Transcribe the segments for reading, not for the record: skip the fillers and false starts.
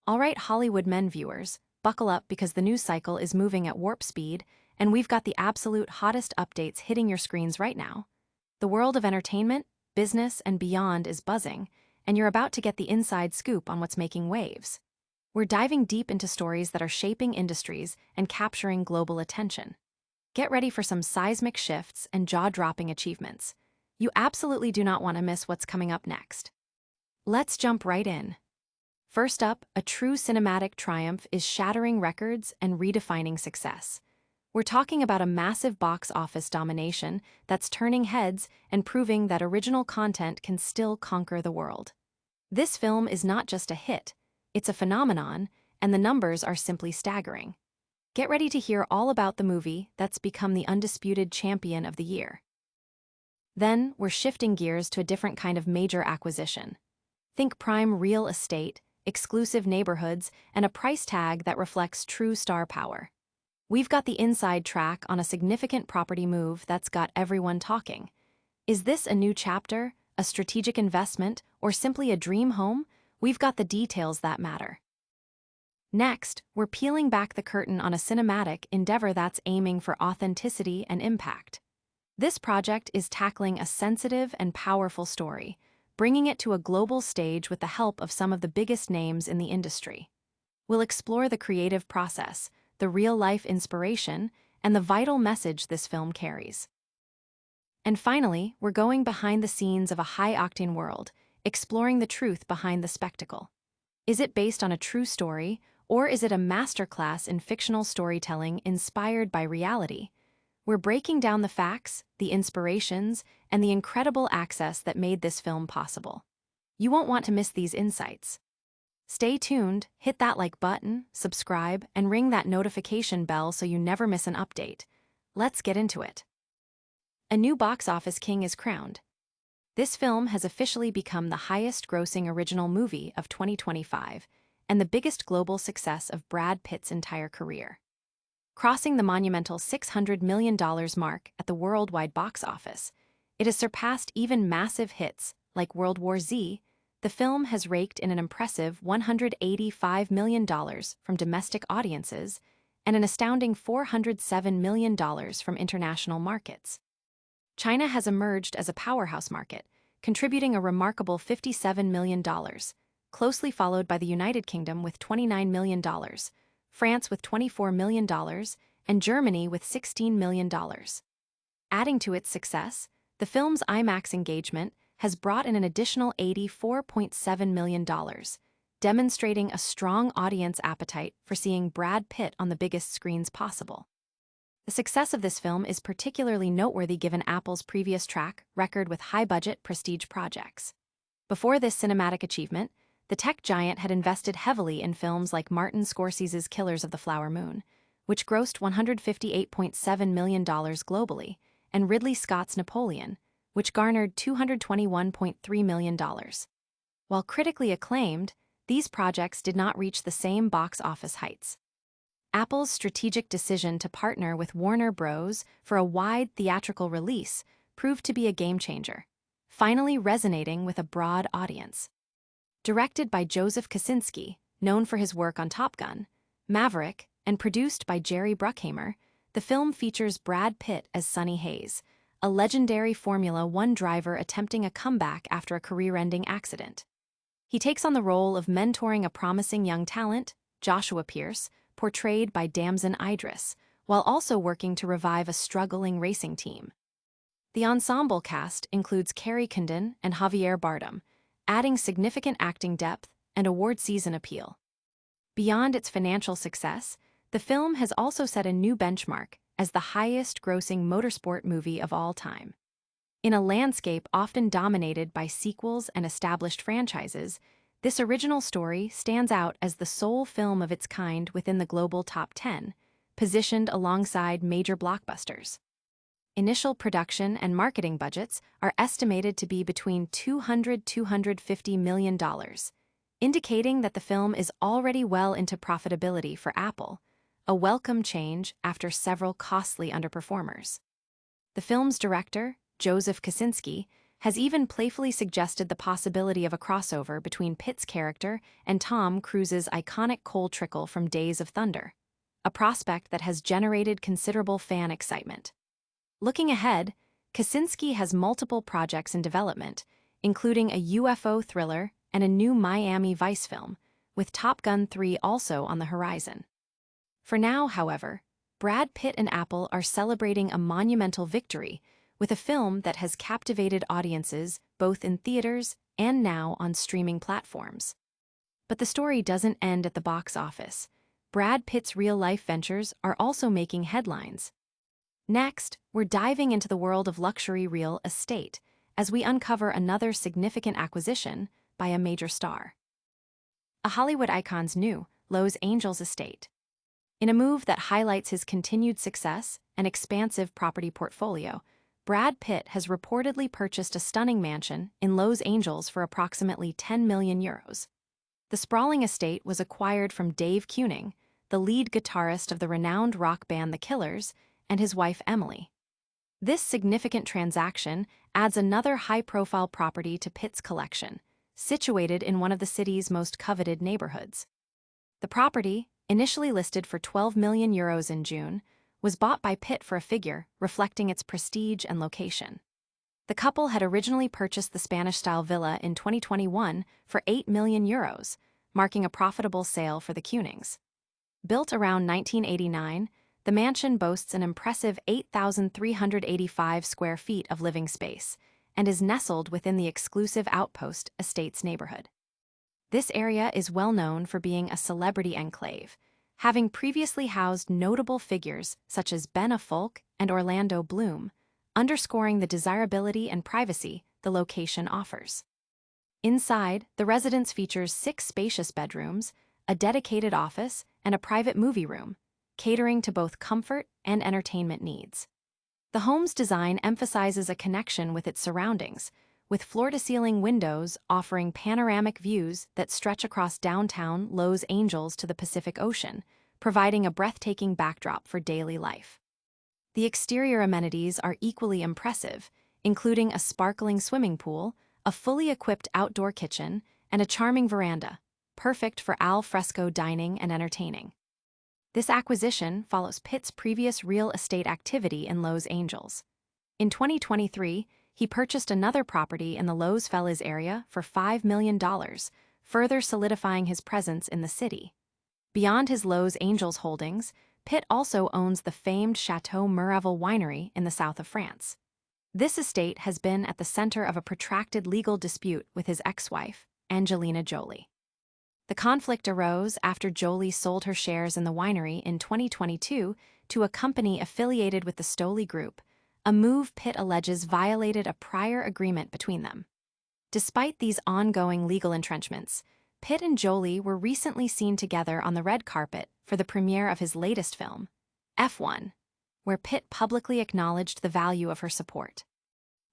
All right, Hollywood men viewers, buckle up because the news cycle is moving at warp speed, and we've got the absolute hottest updates hitting your screens right now. The world of entertainment, business, and beyond is buzzing, and you're about to get the inside scoop on what's making waves. We're diving deep into stories that are shaping industries and capturing global attention. Get ready for some seismic shifts and jaw-dropping achievements. You absolutely do not want to miss what's coming up next. Let's jump right in. First up, a true cinematic triumph is shattering records and redefining success. We're talking about a massive box office domination that's turning heads and proving that original content can still conquer the world. This film is not just a hit, it's a phenomenon, and the numbers are simply staggering. Get ready to hear all about the movie that's become the undisputed champion of the year. Then, we're shifting gears to a different kind of major acquisition. Think prime real estate, exclusive neighborhoods, and a price tag that reflects true star power. We've got the inside track on a significant property move that's got everyone talking. Is this a new chapter, a strategic investment, or simply a dream home? We've got the details that matter. Next, we're peeling back the curtain on a cinematic endeavor that's aiming for authenticity and impact. This project is tackling a sensitive and powerful story, bringing it to a global stage with the help of some of the biggest names in the industry. We'll explore the creative process, the real-life inspiration, and the vital message this film carries. And finally, we're going behind the scenes of a high-octane world, exploring the truth behind the spectacle. Is it based on a true story, or is it a masterclass in fictional storytelling inspired by reality? We're breaking down the facts, the inspirations, and the incredible access that made this film possible. You won't want to miss these insights. Stay tuned, hit that like button, subscribe, and ring that notification bell so you never miss an update. Let's get into it. A new box office king is crowned. This film has officially become the highest-grossing original movie of 2025 and the biggest global success of Brad Pitt's entire career. Crossing the monumental $600 million mark at the worldwide box office, it has surpassed even massive hits like World War Z. The film has raked in an impressive $185 million from domestic audiences and an astounding $407 million from international markets. China has emerged as a powerhouse market, contributing a remarkable $57 million, closely followed by the United Kingdom with $29 million, France with $24 million, and Germany with $16 million. Adding to its success, the film's IMAX engagement has brought in an additional $84.7 million, demonstrating a strong audience appetite for seeing Brad Pitt on the biggest screens possible. The success of this film is particularly noteworthy given Apple's previous track record with high-budget prestige projects. Before this cinematic achievement, the tech giant had invested heavily in films like Martin Scorsese's Killers of the Flower Moon, which grossed $158.7 million globally, and Ridley Scott's Napoleon, which garnered $221.3 million. While critically acclaimed, these projects did not reach the same box office heights. Apple's strategic decision to partner with Warner Bros. For a wide theatrical release proved to be a game-changer, finally resonating with a broad audience. Directed by Joseph Kosinski, known for his work on Top Gun, Maverick, and produced by Jerry Bruckheimer, the film features Brad Pitt as Sonny Hayes, a legendary Formula One driver attempting a comeback after a career-ending accident. He takes on the role of mentoring a promising young talent, Joshua Pierce, portrayed by Damson Idris, while also working to revive a struggling racing team. The ensemble cast includes Carrie Condon and Javier Bardem, adding significant acting depth and award season appeal. Beyond its financial success, the film has also set a new benchmark as the highest-grossing motorsport movie of all time. In a landscape often dominated by sequels and established franchises, this original story stands out as the sole film of its kind within the global top 10, positioned alongside major blockbusters. Initial production and marketing budgets are estimated to be between $200–250 million, indicating that the film is already well into profitability for Apple, a welcome change after several costly underperformers. The film's director, Joseph Kosinski, has even playfully suggested the possibility of a crossover between Pitt's character and Tom Cruise's iconic coal trickle from Days of Thunder, a prospect that has generated considerable fan excitement. Looking ahead, Kosinski has multiple projects in development, including a UFO thriller and a new Miami Vice film, with Top Gun 3 also on the horizon. For now, however, Brad Pitt and Apple are celebrating a monumental victory with a film that has captivated audiences both in theaters and now on streaming platforms. But the story doesn't end at the box office. Brad Pitt's real-life ventures are also making headlines. Next, we're diving into the world of luxury real estate as we uncover another significant acquisition by a major star. A Hollywood icon's new Los Angeles estate. In a move that highlights his continued success and expansive property portfolio, Brad Pitt has reportedly purchased a stunning mansion in Los Angeles for approximately 10 million euros. The sprawling estate was acquired from Dave Kuning, the lead guitarist of the renowned rock band The Killers, and his wife Emily. This significant transaction adds another high-profile property to Pitt's collection, situated in one of the city's most coveted neighborhoods. The property, initially listed for 12 million euros in June, was bought by Pitt for a figure reflecting its prestige and location. The couple had originally purchased the Spanish-style villa in 2021 for 8 million euros, marking a profitable sale for the Kunings. Built around 1989, the mansion boasts an impressive 8,385 square feet of living space and is nestled within the exclusive Outpost Estates neighborhood. This area is well known for being a celebrity enclave, having previously housed notable figures such as Ben Affleck and Orlando Bloom, underscoring the desirability and privacy the location offers. Inside, the residence features 6 spacious bedrooms, a dedicated office, and a private movie room, catering to both comfort and entertainment needs. The home's design emphasizes a connection with its surroundings, with floor-to-ceiling windows offering panoramic views that stretch across downtown Los Angeles to the Pacific Ocean, providing a breathtaking backdrop for daily life. The exterior amenities are equally impressive, including a sparkling swimming pool, a fully equipped outdoor kitchen, and a charming veranda, perfect for al fresco dining and entertaining. This acquisition follows Pitt's previous real estate activity in Los Angeles. In 2023, he purchased another property in the Los Feliz area for $5 million, further solidifying his presence in the city. Beyond his Los Angeles holdings, Pitt also owns the famed Chateau Miraval winery in the south of France. This estate has been at the center of a protracted legal dispute with his ex-wife, Angelina Jolie. The conflict arose after Jolie sold her shares in the winery in 2022 to a company affiliated with the Stoli Group, a move Pitt alleges violated a prior agreement between them. Despite these ongoing legal entrenchments, Pitt and Jolie were recently seen together on the red carpet for the premiere of his latest film, F1, where Pitt publicly acknowledged the value of her support.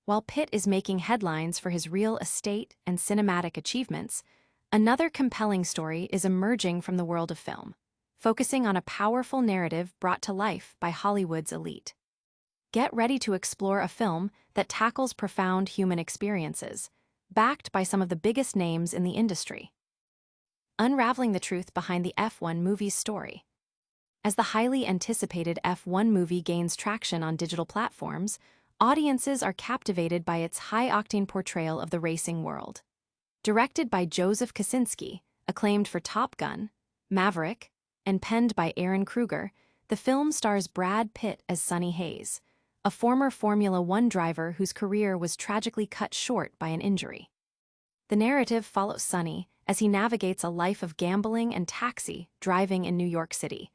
While Pitt is making headlines for his real estate and cinematic achievements, another compelling story is emerging from the world of film, focusing on a powerful narrative brought to life by Hollywood's elite. Get ready to explore a film that tackles profound human experiences, backed by some of the biggest names in the industry. Unraveling the truth behind the F1 movie's story. As the highly anticipated F1 movie gains traction on digital platforms, audiences are captivated by its high-octane portrayal of the racing world. Directed by Joseph Kosinski, acclaimed for Top Gun, Maverick, and penned by Aaron Kruger, the film stars Brad Pitt as Sonny Hayes, a former Formula One driver whose career was tragically cut short by an injury. The narrative follows Sonny as he navigates a life of gambling and taxi driving in New York City,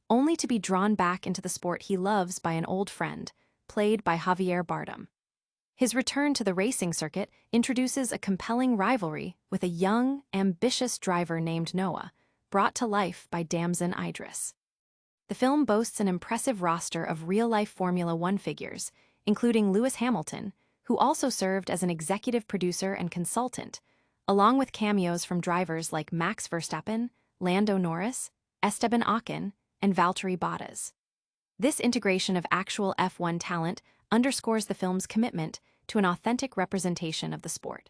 only to be drawn back into the sport he loves by an old friend, played by Javier Bardem. His return to the racing circuit introduces a compelling rivalry with a young, ambitious driver named Noah, brought to life by Damson Idris. The film boasts an impressive roster of real-life Formula One figures, including Lewis Hamilton, who also served as an executive producer and consultant, along with cameos from drivers like Max Verstappen, Lando Norris, Esteban Ocon, and Valtteri Bottas. This integration of actual F1 talent underscores the film's commitment to an authentic representation of the sport.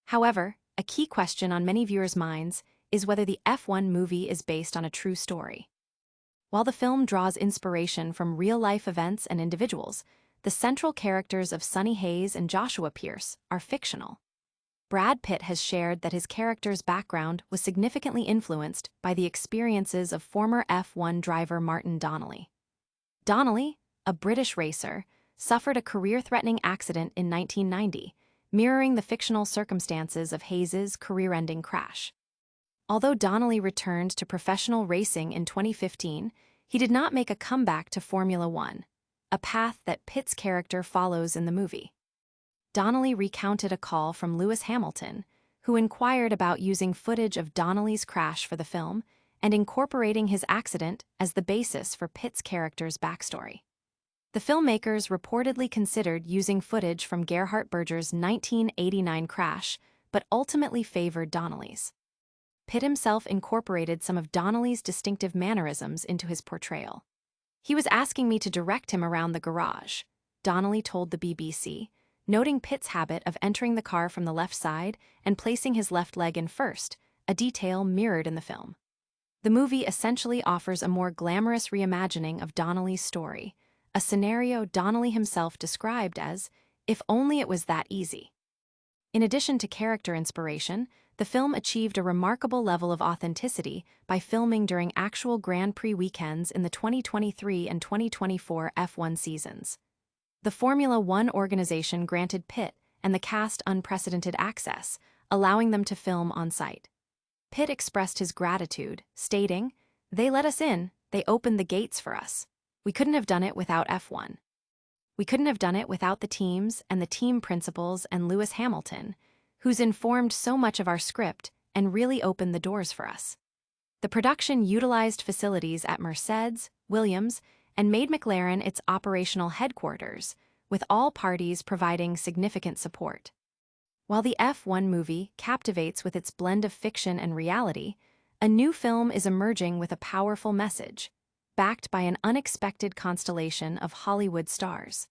However, a key question on many viewers' minds is whether the F1 movie is based on a true story. While the film draws inspiration from real-life events and individuals, the central characters of Sonny Hayes and Joshua Pierce are fictional. Brad Pitt has shared that his character's background was significantly influenced by the experiences of former F1 driver Martin Donnelly. Donnelly, a British racer, suffered a career-threatening accident in 1990, mirroring the fictional circumstances of Hayes' career-ending crash. Although Donnelly returned to professional racing in 2015, he did not make a comeback to Formula One, a path that Pitt's character follows in the movie. Donnelly recounted a call from Lewis Hamilton, who inquired about using footage of Donnelly's crash for the film and incorporating his accident as the basis for Pitt's character's backstory. The filmmakers reportedly considered using footage from Gerhard Berger's 1989 crash, but ultimately favored Donnelly's. Pitt himself incorporated some of Donnelly's distinctive mannerisms into his portrayal. "He was asking me to direct him around the garage," Donnelly told the BBC, noting Pitt's habit of entering the car from the left side and placing his left leg in first, a detail mirrored in the film. The movie essentially offers a more glamorous reimagining of Donnelly's story, a scenario Donnelly himself described as, "if only it was that easy." In addition to character inspiration, the film achieved a remarkable level of authenticity by filming during actual Grand Prix weekends in the 2023 and 2024 F1 seasons. The Formula One organization granted Pitt and the cast unprecedented access, allowing them to film on-site. Pitt expressed his gratitude, stating, "They let us in, they opened the gates for us. We couldn't have done it without F1. We couldn't have done it without the teams and the team principals and Lewis Hamilton, who's informed so much of our script and really opened the doors for us." The production utilized facilities at Mercedes, Williams, and made McLaren its operational headquarters, with all parties providing significant support. While the F1 movie captivates with its blend of fiction and reality, a new film is emerging with a powerful message, backed by an unexpected constellation of Hollywood stars.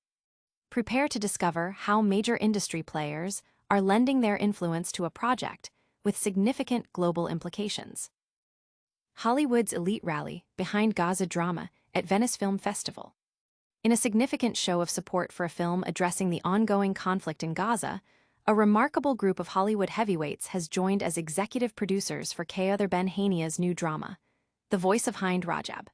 Prepare to discover how major industry players are lending their influence to a project with significant global implications. Hollywood's elite rally behind Gaza drama at Venice Film Festival. In a significant show of support for a film addressing the ongoing conflict in Gaza, a remarkable group of Hollywood heavyweights has joined as executive producers for Kayother Ben Hania's new drama, The Voice of Hind Rajab.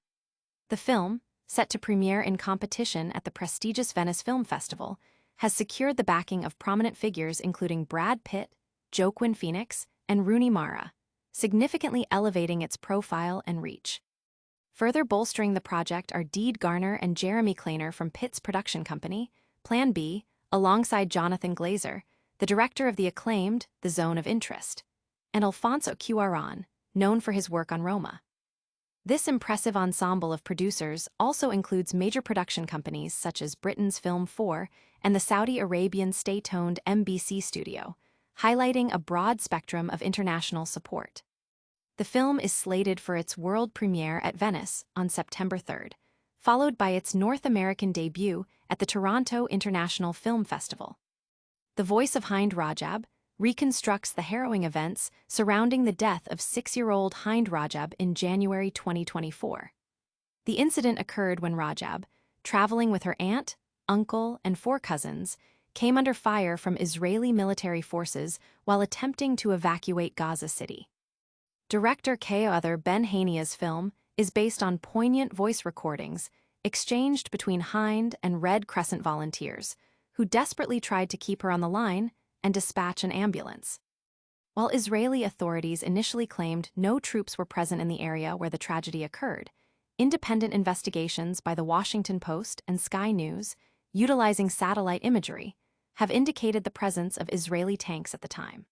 The film, set to premiere in competition at the prestigious Venice Film Festival, has secured the backing of prominent figures including Brad Pitt, Joaquin Phoenix, and Rooney Mara, significantly elevating its profile and reach. Further bolstering the project are Deed Garner and Jeremy Kleiner from Pitt's production company, Plan B, alongside Jonathan Glazer, the director of the acclaimed The Zone of Interest, and Alfonso Cuarón, known for his work on Roma. This impressive ensemble of producers also includes major production companies such as Britain's Film 4 and the Saudi Arabian state-owned MBC studio, highlighting a broad spectrum of international support. The film is slated for its world premiere at Venice on September 3rd, followed by its North American debut at the Toronto International Film Festival. The Voice of Hind Rajab reconstructs the harrowing events surrounding the death of 6-year-old Hind Rajab in January 2024. The incident occurred when Rajab, traveling with her aunt, uncle, and 4 cousins, came under fire from Israeli military forces while attempting to evacuate Gaza City. Director Kayother Ben Hania's film is based on poignant voice recordings exchanged between Hind and Red Crescent volunteers, who desperately tried to keep her on the line and dispatch an ambulance. While Israeli authorities initially claimed no troops were present in the area where the tragedy occurred, independent investigations by the Washington Post and Sky News, utilizing satellite imagery, have indicated the presence of Israeli tanks at the time.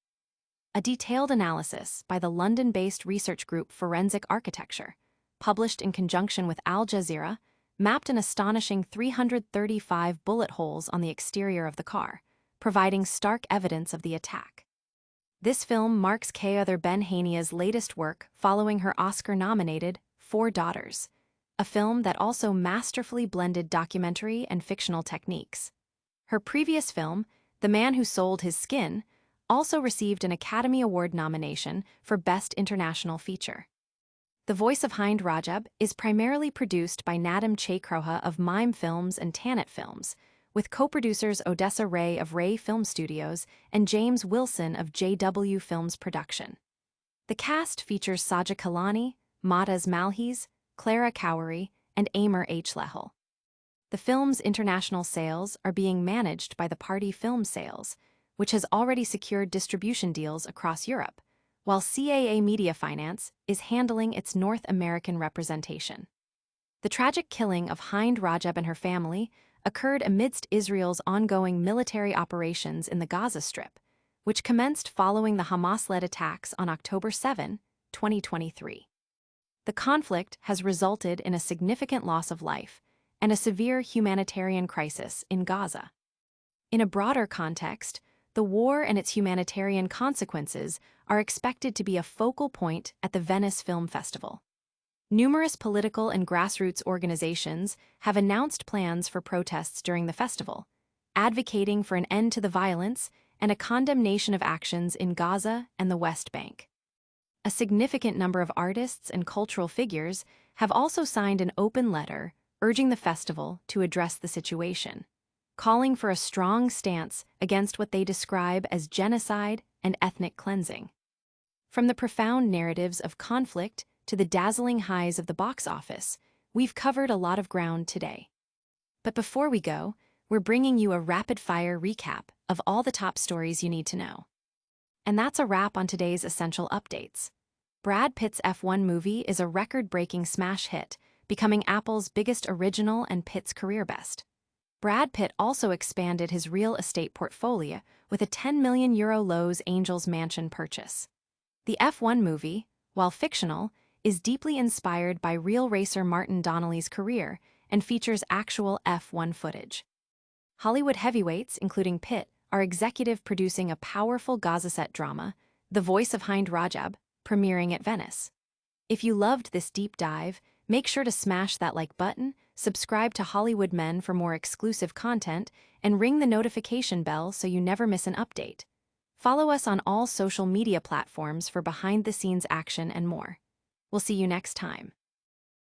A detailed analysis by the London-based research group Forensic Architecture, published in conjunction with Al Jazeera, mapped an astonishing 335 bullet holes on the exterior of the car, providing stark evidence of the attack. This film marks Kayother Ben Hania's latest work following her Oscar-nominated 4 Daughters, a film that also masterfully blended documentary and fictional techniques. Her previous film, The Man Who Sold His Skin, also received an Academy Award nomination for Best International Feature. The Voice of Hind Rajab is primarily produced by Nadam Chaykroha of Mime Films and Tanit Films, with co-producers Odessa Ray of Ray Film Studios and James Wilson of JW Films Production. The cast features Saja Kalani, Matas Malhiz, Clara Cowery, and Amer H. Lehel. The film's international sales are being managed by the Party Film Sales, which has already secured distribution deals across Europe, while CAA Media Finance is handling its North American representation. The tragic killing of Hind Rajab and her family occurred amidst Israel's ongoing military operations in the Gaza Strip, which commenced following the Hamas-led attacks on October 7, 2023. The conflict has resulted in a significant loss of life and a severe humanitarian crisis in Gaza. In a broader context, the war and its humanitarian consequences are expected to be a focal point at the Venice Film Festival. Numerous political and grassroots organizations have announced plans for protests during the festival, advocating for an end to the violence and a condemnation of actions in Gaza and the West Bank. A significant number of artists and cultural figures have also signed an open letter urging the festival to address the situation, calling for a strong stance against what they describe as genocide and ethnic cleansing. From the profound narratives of conflict to the dazzling highs of the box office, we've covered a lot of ground today. But before we go, we're bringing you a rapid-fire recap of all the top stories you need to know. And that's a wrap on today's essential updates. Brad Pitt's F1 movie is a record-breaking smash hit, becoming Apple's biggest original and Pitt's career best. Brad Pitt also expanded his real estate portfolio with a €10 million Lowe's Angels Mansion purchase. The F1 movie, while fictional, is deeply inspired by real racer Martin Donnelly's career and features actual F1 footage. Hollywood heavyweights, including Pitt, are executive producing a powerful Gaza-set drama, The Voice of Hind Rajab, premiering at Venice. If you loved this deep dive, make sure to smash that like button, subscribe to Hollywood Men for more exclusive content, and ring the notification bell so you never miss an update. Follow us on all social media platforms for behind-the-scenes action and more. We'll see you next time.